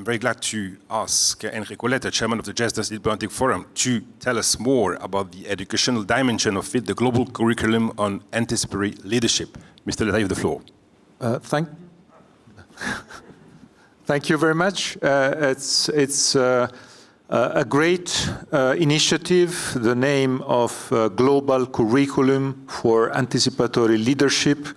I'm very glad to ask Enrico Letta, chairman of the GESDA Diplomatic Forum, to tell us more about the educational dimension of it, the global curriculum on anticipatory leadership. Mr. Letta, you have the floor. Thank you very much. It's a great initiative. The name of Global Curriculum for Anticipatory Leadership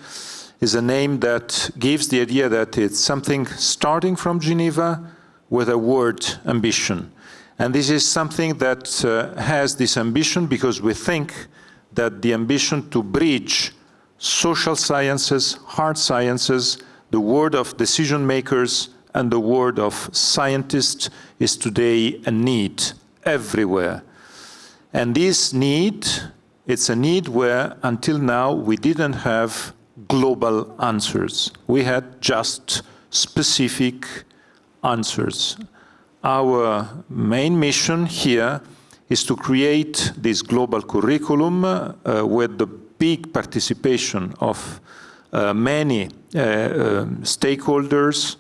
is a name that gives the idea that it's something starting from Geneva with a word ambition. And this is something that has this ambition because we think that the ambition to bridge social sciences, hard sciences, the world of decision makers and the world of scientists is today a need everywhere. And this need, it's a need where until now we didn't have global answers. We had just specific answers. Our main mission here is to create this global curriculum with the big participation of many stakeholders,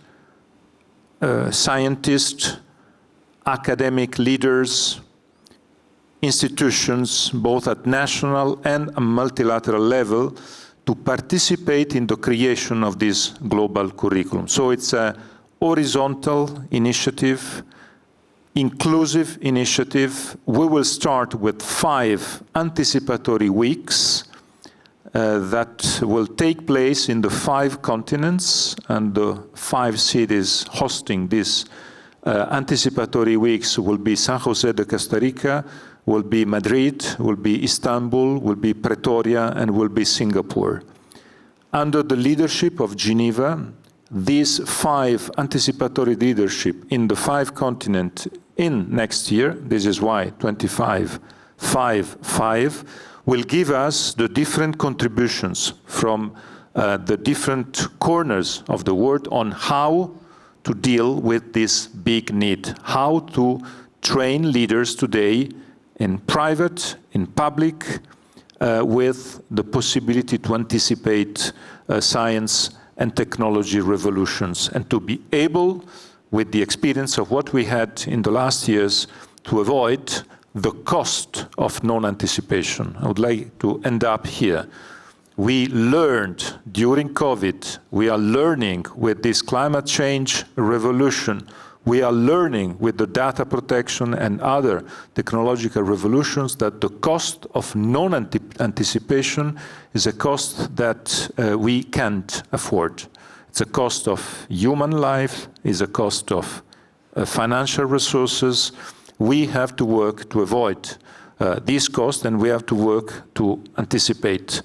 scientists, academic leaders, institutions, both at national and a multilateral level, to participate in the creation of this global curriculum. So it's a horizontal initiative, inclusive initiative. We will start with 5 anticipatory weeks that will take place in the 5 continents, and the 5 cities hosting these anticipatory weeks will be San Jose de Costa Rica, will be Madrid, will be Istanbul, will be Pretoria, and will be Singapore. Under the leadership of Geneva, these 5 anticipatory leadership in the 5 continents in next year, this is why 25, 5, 5, will give us the different contributions from the different corners of the world on how to deal with this big need, how to train leaders today in private, in public, with the possibility to anticipate science and technology revolutions, and to be able, with the experience of what we had in the last years, to avoid the cost of non-anticipation. I would like to end up here. We learned during COVID, we are learning with this climate change revolution, we are learning with the data protection and other technological revolutions that the cost of non-anticipation is a cost that we can't afford. It's a cost of human life, it's a cost of financial resources. We have to work to avoid these costs, and we have to work to anticipate.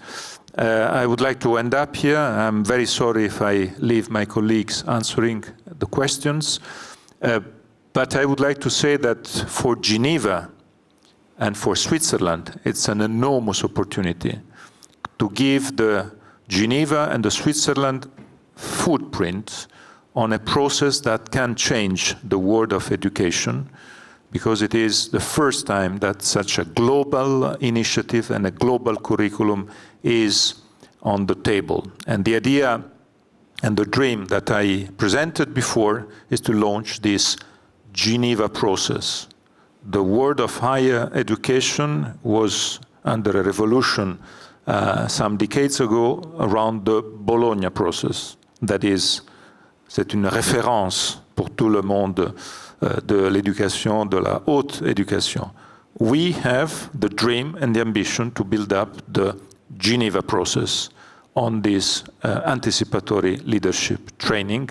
I would like to end up here. I'm very sorry if I leave my colleagues answering the questions. But I would like to say that for Geneva and for Switzerland, it's an enormous opportunity to give the Geneva and the Switzerland footprint on a process that can change the world of education, because it is the first time that such a global initiative and a global curriculum is on the table. And the idea and the dream that I presented before is to launch this Geneva process. The world of higher education was under a revolution some decades ago around the Bologna process. That is, c'est une référence pour tout le monde de l'éducation, de la haute éducation. We have the dream and the ambition to build up the Geneva process on this anticipatory leadership training.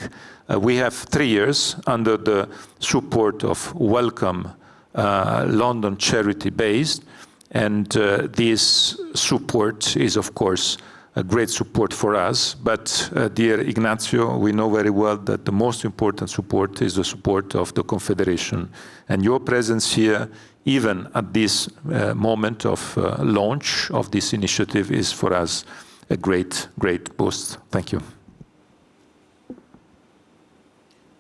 We have 3 years under the support of Welcome London charity based, and this support is of course a great support for us, but dear Ignacio, we know very well that the most important support is the support of the Confederation, and your presence here, even at this moment of launch of this initiative, is for us a great, great boost. Thank you.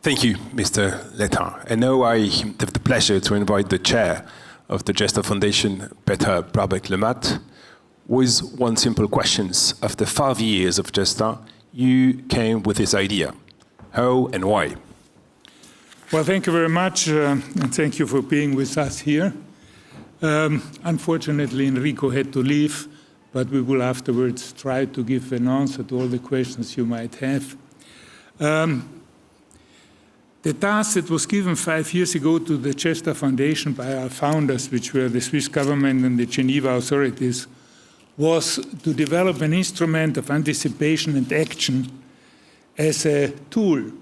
Thank you, Mr. Letta. And now I have the pleasure to invite the chair of the GESDA Foundation, Peter Brabeck-Lemat, with one simple question. After 5 years of GESDA, you came with this idea. How and why? Well, thank you very much, and thank you for being with us here. Unfortunately, Enrico had to leave, but we will afterwards try to give an answer to all the questions you might have. The task that was given 5 years ago to the GESDA Foundation by our founders, which were the Swiss government and the Geneva authorities, was to develop an instrument of anticipation and action as a tool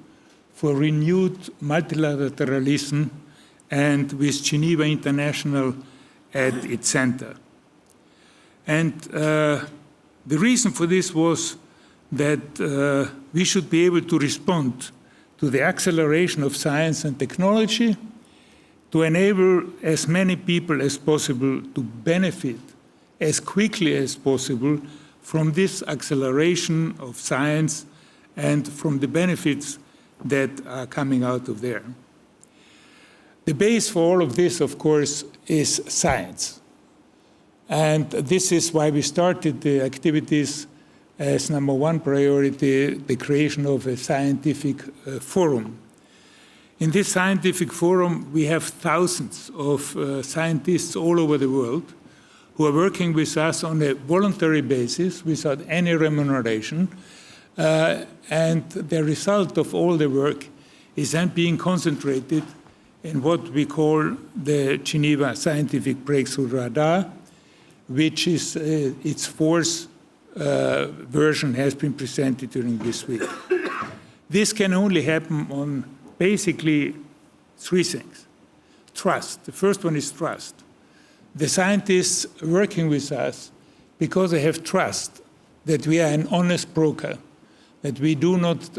for renewed multilateralism and with Geneva International at its center. And the reason for this was that we should be able to respond to the acceleration of science and technology, to enable as many people as possible to benefit as quickly as possible from this acceleration of science and from the benefits that are coming out of there. The base for all of this, of course, is science. And this is why we started the activities as number one priority, the creation of a scientific forum. In this scientific forum, we have thousands of scientists all over the world who are working with us on a voluntary basis without any remuneration. And the result of all the work is then being concentrated in what we call the Geneva Scientific Breakthrough Radar, which is its fourth version has been presented during this week. This can only happen on basically three things. Trust. The first one is trust. The scientists working with us, because they have trust that we are an honest broker, that we do not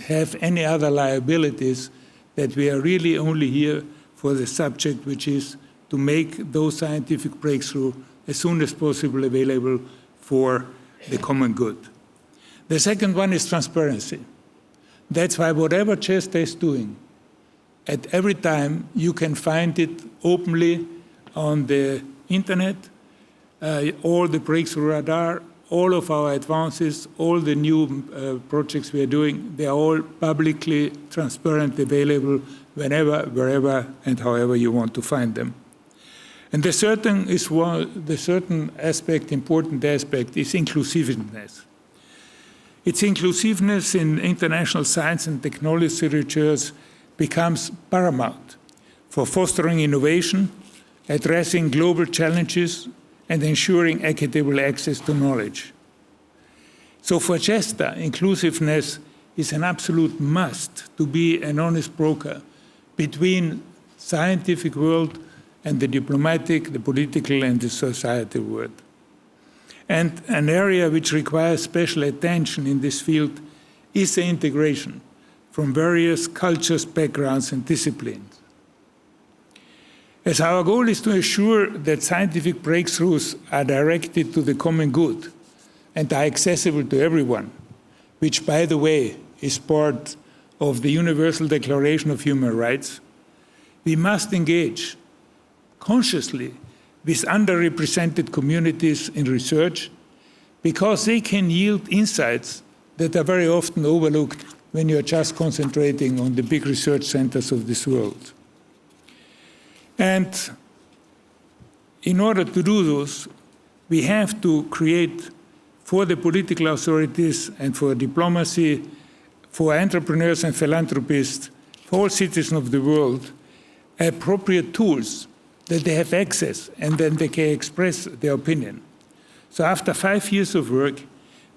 have any other liabilities, that we are really only here for the subject, which is to make those scientific breakthroughs as soon as possible available for the common good. The second one is transparency. That's why whatever GESDA is doing, at every time you can find it openly on the internet, all the breakthrough radar, all of our advances, all the new projects we are doing, they are all publicly, transparently available whenever, wherever, and however you want to find them. And the certain aspect, important aspect, is inclusiveness. Its inclusiveness in international science and technology research becomes paramount for fostering innovation, addressing global challenges, and ensuring equitable access to knowledge. So for GESDA, inclusiveness is an absolute must to be an honest broker between scientific world and the diplomatic, the political, and the societal world. And an area which requires special attention in this field is the integration from various cultures, backgrounds, and disciplines. As our goal is to ensure that scientific breakthroughs are directed to the common good and are accessible to everyone, which, by the way, is part of the Universal Declaration of Human Rights, we must engage consciously with underrepresented communities in research, because they can yield insights that are very often overlooked when you're just concentrating on the big research centers of this world. And in order to do this, we have to create for the political authorities and for diplomacy, for entrepreneurs and philanthropists, for all citizens of the world, appropriate tools that they have access, and then they can express their opinion. So after 5 years of work,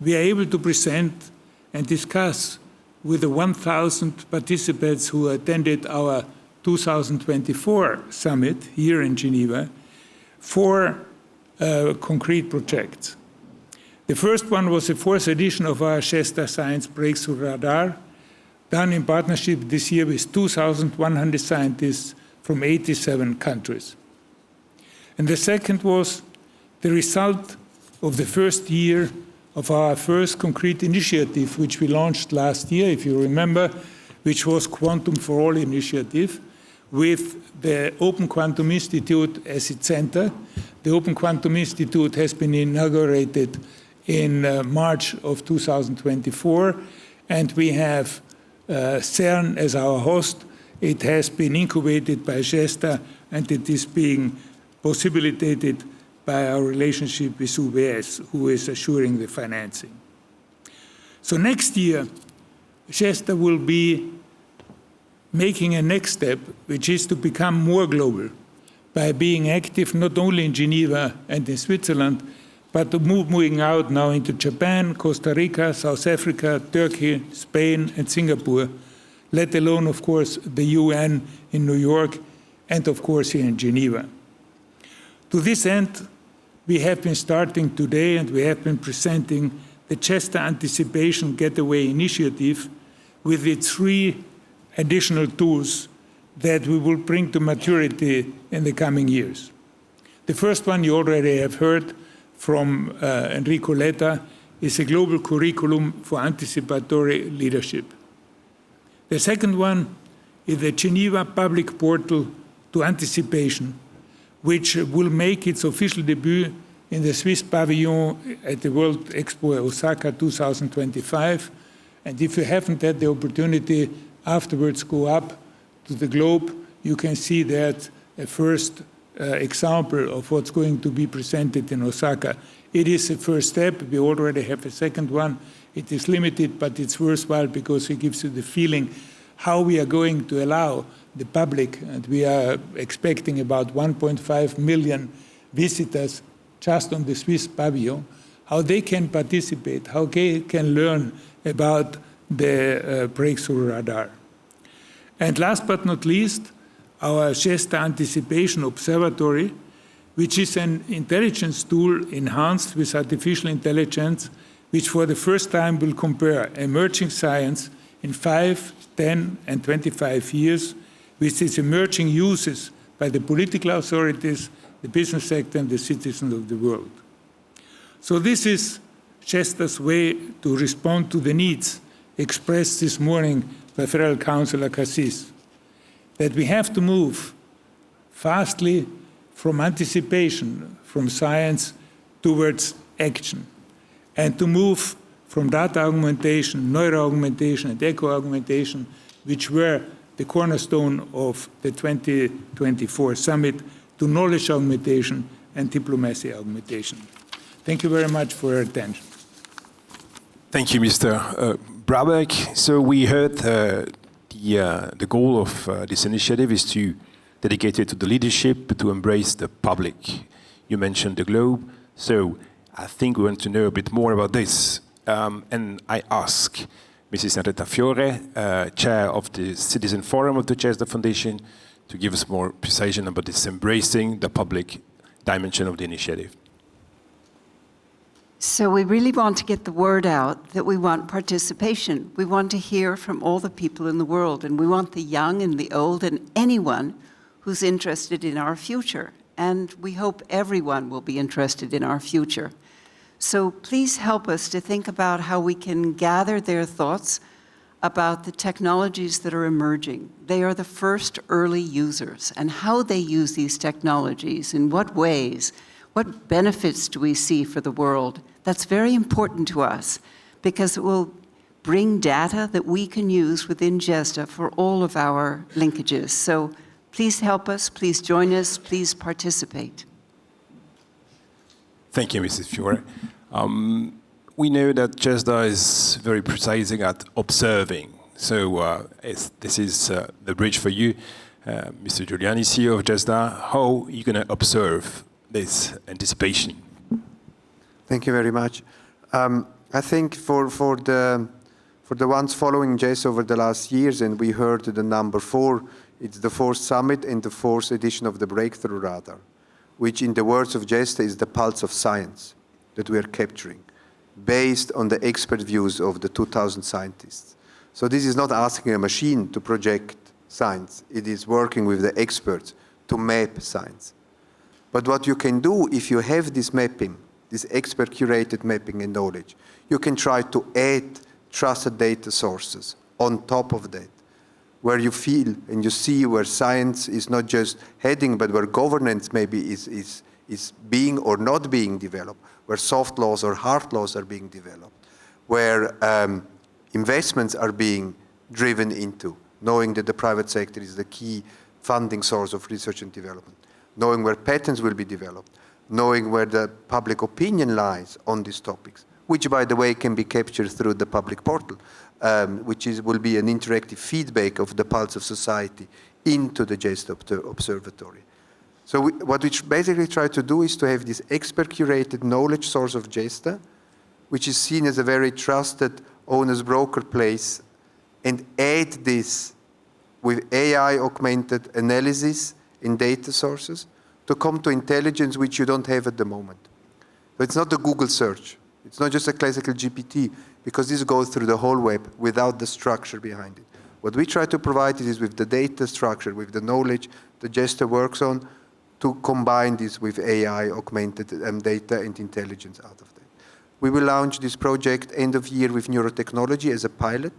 we are able to present and discuss with the 1,000 participants who attended our 2024 summit here in Geneva, 4 concrete projects. The first one was the 4th edition of our GESDA Science Breakthrough Radar, done in partnership this year with 2,100 scientists from 87 countries. And the second was the result of the first year of our first concrete initiative, which we launched last year, if you remember, which was Quantum for All initiative, with the Open Quantum Institute as its center. The Open Quantum Institute has been inaugurated in March of 2024, and we have CERN as our host, It has been incubated by GESDA, and it is being possibilitated by our relationship with UBS, who is assuring the financing. So next year, GESDA will be making a next step, which is to become more global by being active not only in Geneva and in Switzerland, but moving out now into Japan, Costa Rica, South Africa, Turkey, Spain, and Singapore, let alone, of course, the UN in New York, and of course here in Geneva. To this end, we have been starting today, and we have been presenting the GESDA Anticipation Getaway Initiative with its 3 additional tools that we will bring to maturity in the coming years. The first one you already have heard from Enrico Letta is a global curriculum for anticipatory leadership. The second one is the Geneva Public Portal to Anticipation, which will make its official debut in the Swiss pavilion at the World Expo Osaka 2025. And if you haven't had the opportunity, afterwards go up to the globe, you can see that a first example of what's going to be presented in Osaka. It is a first step. We already have a second one. It is limited, but it's worthwhile because it gives you the feeling how we are going to allow the public, and we are expecting about 1.5 million visitors just on the Swiss pavilion, how they can participate, how they can learn about the breakthrough radar. And last but not least, our GESDA Anticipation Observatory, which is an intelligence tool enhanced with artificial intelligence, which for the first time will compare emerging science in 5, 10, and 25 years with its emerging uses by the political authorities, the business sector, and the citizens of the world. So this is GESDA's way to respond to the needs expressed this morning by Federal Councillor Cassis, that we have to move fastly from anticipation, from science, towards action, and to move from data augmentation, neuro-augmentation, and eco-augmentation, which were the cornerstone of the 2024 summit, to knowledge augmentation and diplomacy augmentation. Thank you very much for your attention. Thank you, Mr. Brabeck. So we heard the goal of this initiative is to dedicate it to the leadership, to embrace the public. You mentioned the globe. So I think we want to know a bit more about this. And I ask Mrs. Henrietta Fiore, Chair of the Citizen Forum of the GESDA Foundation, to give us more precision about this embracing the public dimension of the initiative. So we really want to get the word out that we want participation. We want to hear from all the people in the world, and we want the young and the old and anyone who's interested in our future. And we hope everyone will be interested in our future. So please help us to think about how we can gather their thoughts about the technologies that are emerging. They are the first early users, and how they use these technologies, in what ways, what benefits do we see for the world? That's very important to us because it will bring data that we can use within GESDA for all of our linkages. So please help us, please join us, please participate. Thank you, Mrs. Fiore. We know that GESDA is very precise at observing. So this is the bridge for you, Mr. Giuliani, CEO of GESDA. How are you going to observe this anticipation? Thank you very much. I think for the ones following GESDA over the last years, and we heard the number 4, it's the 4th summit and the 4th edition of the Breakthrough Radar, which in the words of GESDA is the pulse of science that we are capturing, based on the expert views of the 2,000 scientists. So this is not asking a machine to project science. It is working with the experts to map science. But what you can do if you have this mapping, this expert-curated mapping and knowledge, you can try to add trusted data sources on top of that, where you feel and you see where science is not just heading, but where governance maybe is being or not being developed, where soft laws or hard laws are being developed, where investments are being driven into, knowing that the private sector is the key funding source of research and development, knowing where patents will be developed, knowing where the public opinion lies on these topics, which, by the way, can be captured through the public portal, which will be an interactive feedback of the pulse of society into the GESDA observatory. So what we basically try to do is to have this expert-curated knowledge source of GESDA, which is seen as a very trusted owner's broker place, and add this with AI-augmented analysis in data sources to come to intelligence which you don't have at the moment. So it's not a Google search. It's not just a classical GPT, because this goes through the whole web without the structure behind it. What we try to provide is with the data structure, with the knowledge the GESDA works on, to combine this with AI, augmented data and intelligence out of that. We will launch this project end of year with neurotechnology as a pilot.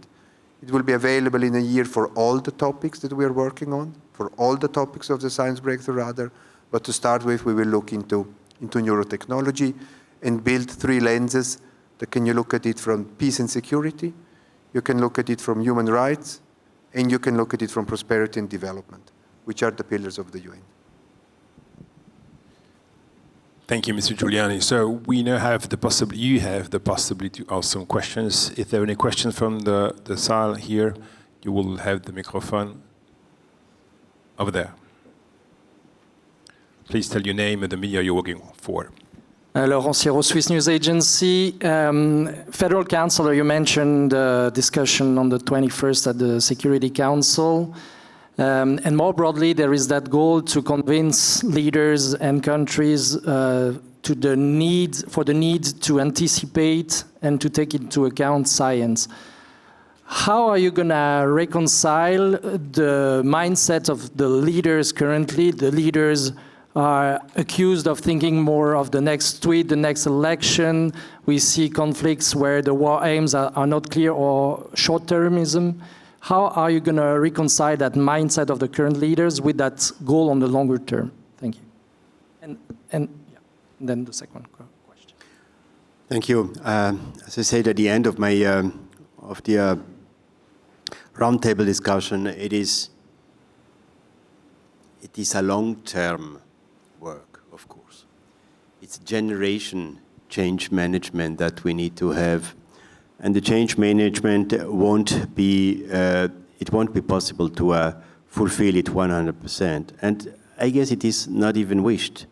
It will be available in a year for all the topics that we are working on, for all the topics of the science breakthrough radar. But to start with, we will look into neurotechnology and build 3 lenses. Can you look at it from peace and security, you can look at it from human rights, and you can look at it from prosperity and development, which are the pillars of the UN. Thank you, Mr. Giuliani. So we now have the possibility, you have the possibility to ask some questions. If there are any questions from the salle here, you will have the microphone over there. Please tell your name and the media you're working for. Laurent Siro, Swiss News Agency. Federal Councillor, you mentioned discussion on the 21st at the Security Council. And more broadly, there is that goal to convince leaders and countries for the need to anticipate and to take into account science. How are you going to reconcile the mindset of the leaders currently? The leaders are accused of thinking more of the next tweet, the next election. We see conflicts where the war aims are not clear, or short-termism. How are you going to reconcile that mindset of the current leaders with that goal on the longer term? Thank you. And then the second question. Thank you. As I said at the end of my the roundtable discussion, it is a long-term work, of course. It's generation change management that we need to have. And the change management won't be possible to fulfill it 100%. And I guess it is not even wished,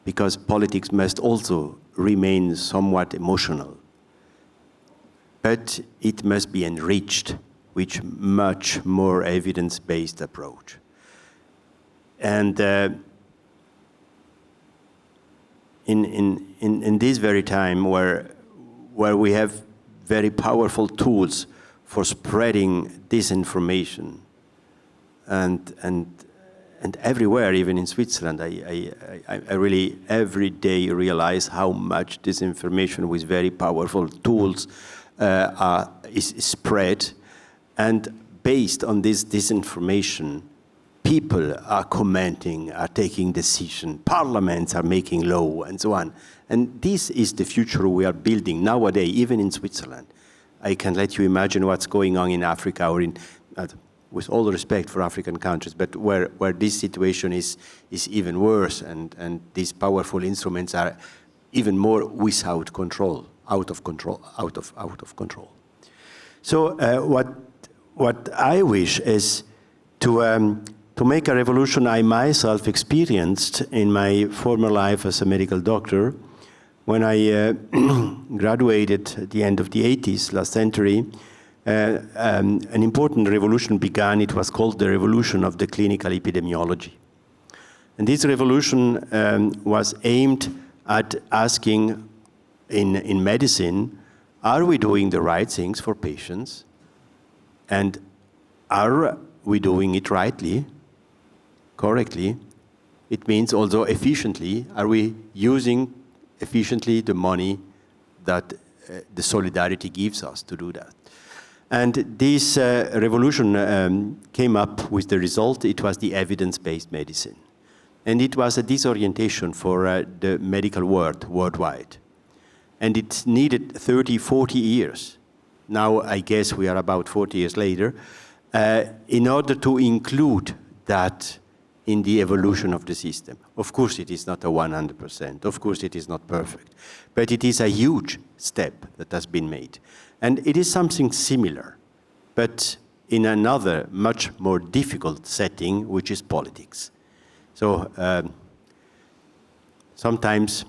because politics must also remain somewhat emotional. But it must be enriched with much more evidence-based approach. And in this very time where we have very powerful tools for spreading disinformation, and everywhere, even in Switzerland, I really every day realize how much disinformation with very powerful tools is spread, and based on this disinformation, people are commenting, are taking decisions, parliaments are making law, and so on. And this is the future we are building nowadays, even in Switzerland. I can let you imagine what's going on in Africa, or in, with all respect for African countries, but where this situation is even worse, and these powerful instruments are even more without control, out of control. So what I wish is to make a revolution I myself experienced in my former life as a medical doctor. When I graduated at the end of the 80s, last century, an important revolution began. It was called the revolution of the clinical epidemiology. And this revolution was aimed at asking in medicine, are we doing the right things for patients? And are we doing it rightly, correctly? It means also efficiently. Are we using efficiently the money that the solidarity gives us to do that? And this revolution came up with the result. It was the evidence-based medicine. And it was a disorientation for the medical world worldwide. And it needed 30, 40 years. Now, I guess we are about 40 years later. in order to include that in the evolution of the system. Of course, it is not a 100%. Of course, it is not perfect. But it is a huge step that has been made. And it is something similar, but in another much more difficult setting, which is politics. So sometimes,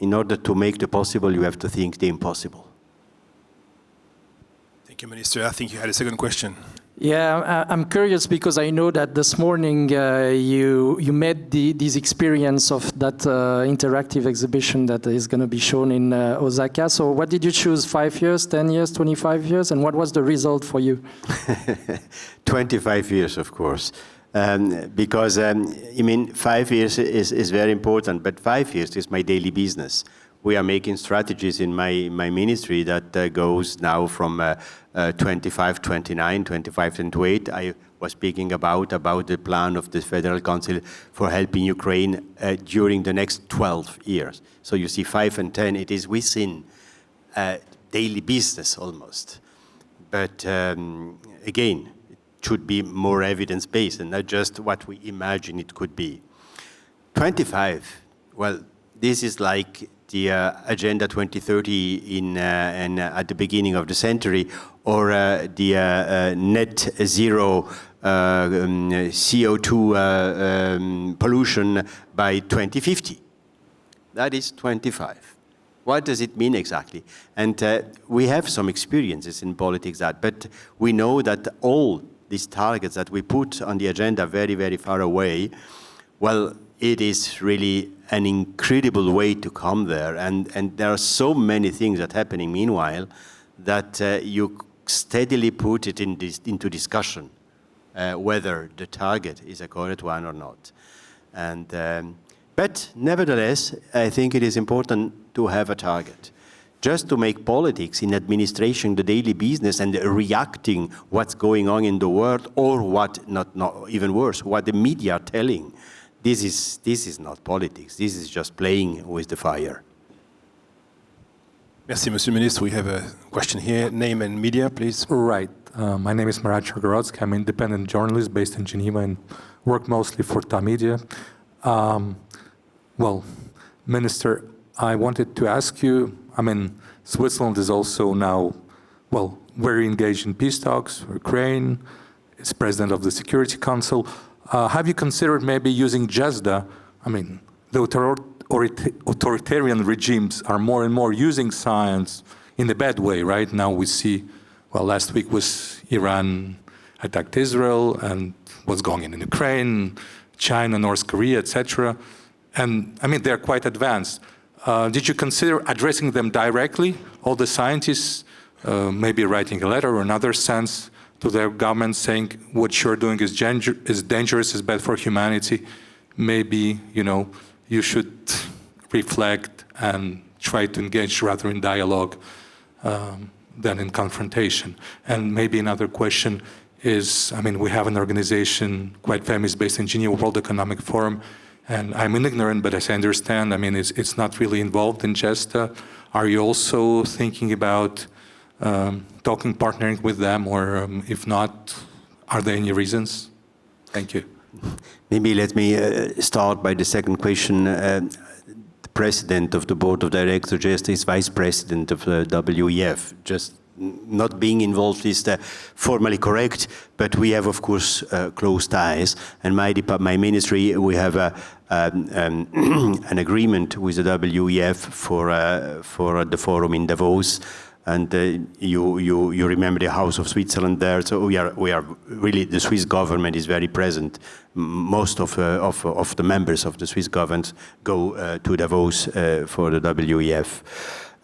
in order to make the possible, you have to think the impossible. Thank you, Minister. I think you had a second question. Yeah, I'm curious because I know that this morning you made this experience of that interactive exhibition that is going to be shown in Osaka. So what did you choose, 5 years, 10 years, 25 years? And what was the result for you? 25 years, of course. Because, I mean, 5 years is very important, but 5 years is my daily business. We are making strategies in my ministry that goes now from 25, 29, 25, 28. I was speaking about the plan of the Federal Council for helping Ukraine during the next 12 years. So you see 5 and 10, it is within daily business almost. But again, it should be more evidence-based and not just what we imagine it could be. 25, well, this is like the Agenda 2030 at the beginning of the century, or the net zero CO2 pollution by 2050. That is 25. What does it mean exactly? And we have some experiences in politics but we know that all these targets that we put on the agenda very, very far away, well, it is really an incredible way to come there. And there are so many things that are happening meanwhile that you steadily put it into discussion, whether the target is a correct one or not. And, but nevertheless, I think it is important to have a target. Just to make politics in administration the daily business and reacting what's going on in the world, or what, not even worse, what the media are telling. This is not politics. This is just playing with the fire. Merci, Monsieur le Ministre. We have a question here. Name and media, please. Right. My name is Marat Chagorodsky. I'm an independent journalist based in Geneva and work mostly for Tamedia. Well, Minister, I wanted to ask you, I mean, Switzerland is also now, well, very engaged in peace talks, Ukraine, is president of the Security Council. Have you considered maybe using GESDA? I mean, the authoritarian regimes are more and more using science in a bad way, right? Now we see, well, last week was Iran attacked Israel and what's going on in Ukraine, China, North Korea, etc. And I mean, they're quite advanced. Did you consider addressing them directly, all the scientists, maybe writing a letter or another sense to their government saying what you're doing is dangerous, is bad for humanity? Maybe, you know, you should reflect and try to engage rather in dialogue than in confrontation. And maybe another question is, I mean, we have an organization quite famous based in Geneva, World Economic Forum, and I'm ignorant, but as I understand, I mean, it's not really involved in GESDA. Are you also thinking about talking, partnering with them, or if not, are there any reasons? Thank you. Maybe let me start by the second question. The president of the board of directors, GESDA, is vice president of the WEF. Just not being involved is formally correct, but we have, of course, close ties. And my ministry, we have an agreement with the WEF for the forum in Davos. And you remember the House of Switzerland there. So we are really, the Swiss government is very present. Most of the members of the Swiss government go to Davos for the WEF.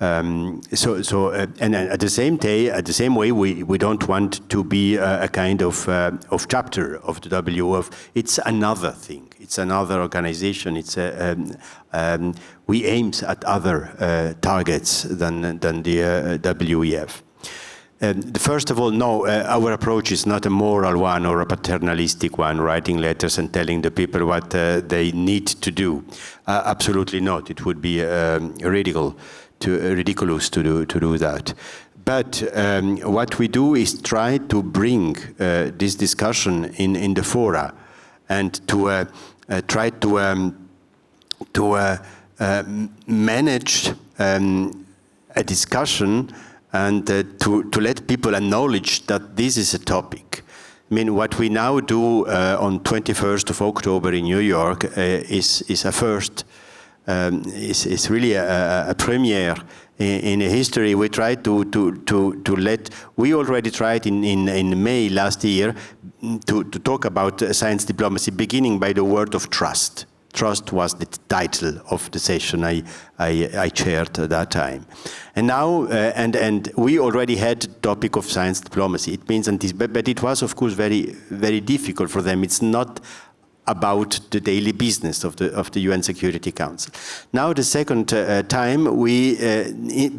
And at the same way, we don't want to be a kind of chapter of the WEF. It's another thing. It's another organization. It's we aim at other targets than the WEF. First of all, no, our approach is not a moral one or a paternalistic one, writing letters and telling the people what they need to do. Absolutely not. It would be ridiculous to do that. But what we do is try to bring this discussion in the fora and to try to manage a discussion and to let people acknowledge that this is a topic. I mean, what we now do on 21st of October in New York is a first, is really a premiere in history. We try we already tried in May last year to talk about science diplomacy, beginning by the word of trust. Trust was the title of the session I chaired at that time. And now, and we already had the topic of science diplomacy. It means, but it was, of course, very, very difficult for them. It's not about the daily business of the UN Security Council. Now, the second time,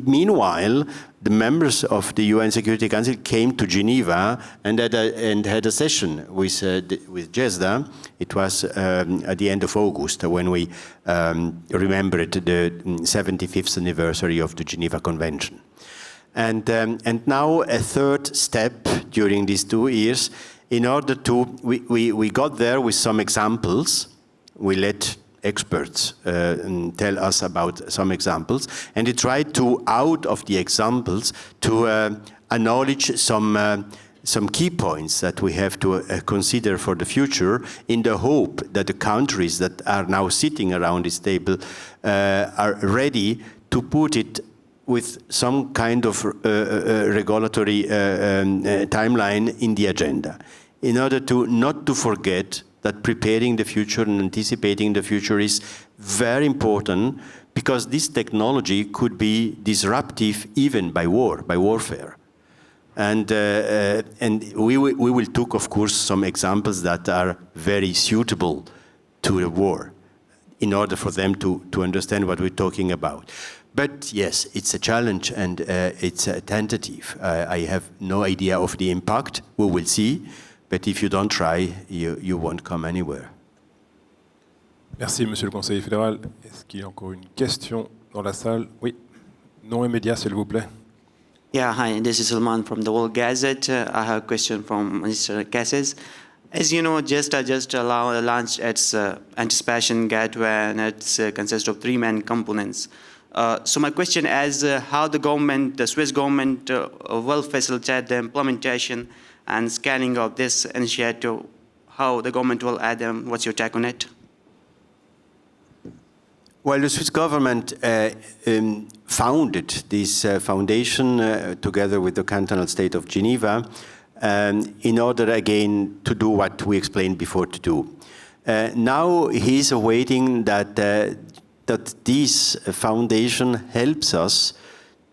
meanwhile, the members of the UN Security Council came to Geneva and had a session with GESDA. It was at the end of August when we remembered the 75th anniversary of the Geneva Convention. And now a third step during these 2 years, in order to, we got there with some examples. We let experts tell us about some examples, and we tried to, out of the examples, to acknowledge some key points that we have to consider for the future, in the hope that the countries that are now sitting around this table are ready to put it with some kind of regulatory timeline in the agenda, in order to not to forget that preparing the future and anticipating the future is very important, because this technology could be disruptive even by warfare. And we will take, of course, some examples that are very suitable to the war, in order for them to understand what we're talking about. But yes, it's a challenge and it's a tentative. I have no idea of the impact. We will see. But if you don't try, you won't come anywhere. Merci, Monsieur le Conseiller fédéral. Est-ce qu'il y a encore une question dans la salle? Oui. Nom et média, s'il vous plaît. Yeah, hi, this is Salman from the World Gazette. I have a question from Mr. Cassis. As you know, GESDA just launched its anticipation gateway, and it consists of 3 main components. So my question is how the government, the Swiss government, will facilitate the implementation and scanning of this initiative, how the government will add them. What's your take on it? Well, the Swiss government founded this foundation together with the cantonal state of Geneva in order, again, to do what we explained before to do. Now he's awaiting that this foundation helps us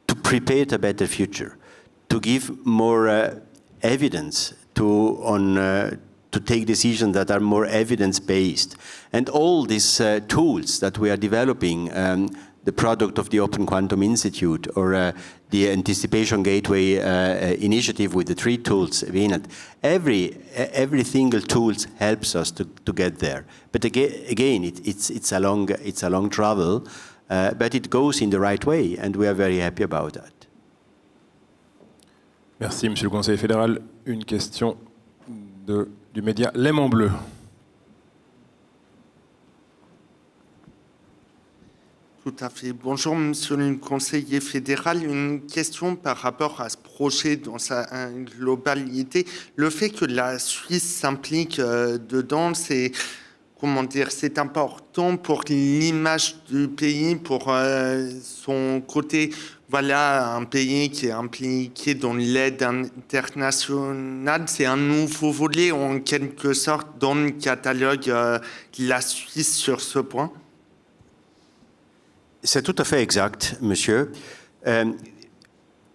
to prepare a better future, to give more evidence to take decisions that are more evidence-based. And all these tools that we are developing, the product of the Open Quantum Institute, or the Anticipation Gateway initiative with the 3 tools, every single tool helps us to get there. But again, it's a long travel, but it goes in the right way, and we are very happy about that. Merci, Monsieur le Conseiller fédéral. Une question du média L'aimant bleu. Tout à fait. Bonjour, Monsieur le Conseiller fédéral. Une question par rapport à ce projet dans sa globalité. Le fait que la Suisse s'implique dedans, c'est important pour l'image du pays, pour son côté. Voilà, un pays qui est impliqué dans l'aide internationale. C'est un nouveau volet, en quelque sorte, dans le catalogue de la Suisse sur ce point. C'est tout à fait exact, monsieur.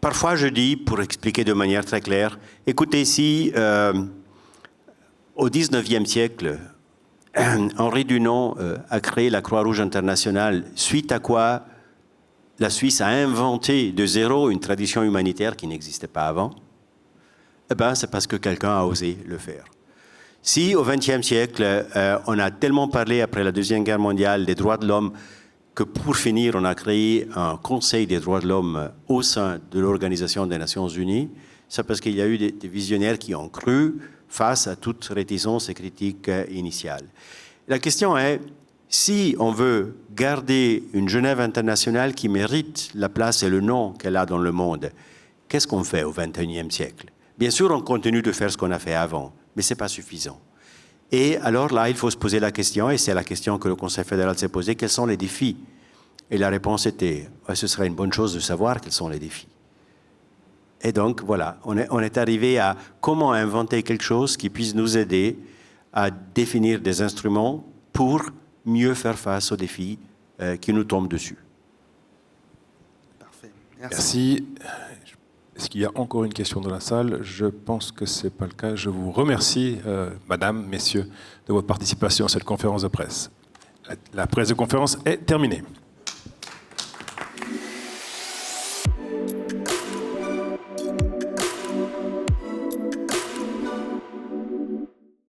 Parfois, je dis, pour expliquer de manière très claire, écoutez, si au XIXe siècle, Henri Dunant a créé la Croix-Rouge internationale, suite à quoi la Suisse a inventé de zéro une tradition humanitaire qui n'existait pas avant, eh ben, c'est parce que quelqu'un a osé le faire. Si au XXe siècle, on a tellement parlé après la Deuxième Guerre mondiale des droits de l'homme, que pour finir, on a créé un Conseil des droits de l'homme au sein de l'Organisation des Nations Unies. C'est parce qu'il y a eu des visionnaires qui ont cru face à toute réticence et critique initiale. La question est, si on veut garder une Genève internationale qui mérite la place et le nom qu'elle a dans le monde, qu'est-ce qu'on fait au XXIe siècle? Bien sûr, on continue de faire ce qu'on a fait avant, mais ce n'est pas suffisant. Et alors là, il faut se poser la question, et c'est la question que le Conseil fédéral s'est posée, quels sont les défis? Et la réponse était, ce serait une bonne chose de savoir quels sont les défis. Et donc, voilà, on est arrivé à comment inventer quelque chose qui puisse nous aider à définir des instruments pour mieux faire face aux défis qui nous tombent dessus. Parfait. Merci. Est-ce qu'il y a encore une question dans la salle? Je pense que ce n'est pas le cas. Je vous remercie, madame, messieurs, de votre participation à cette conférence de presse. La presse de conférence est terminée.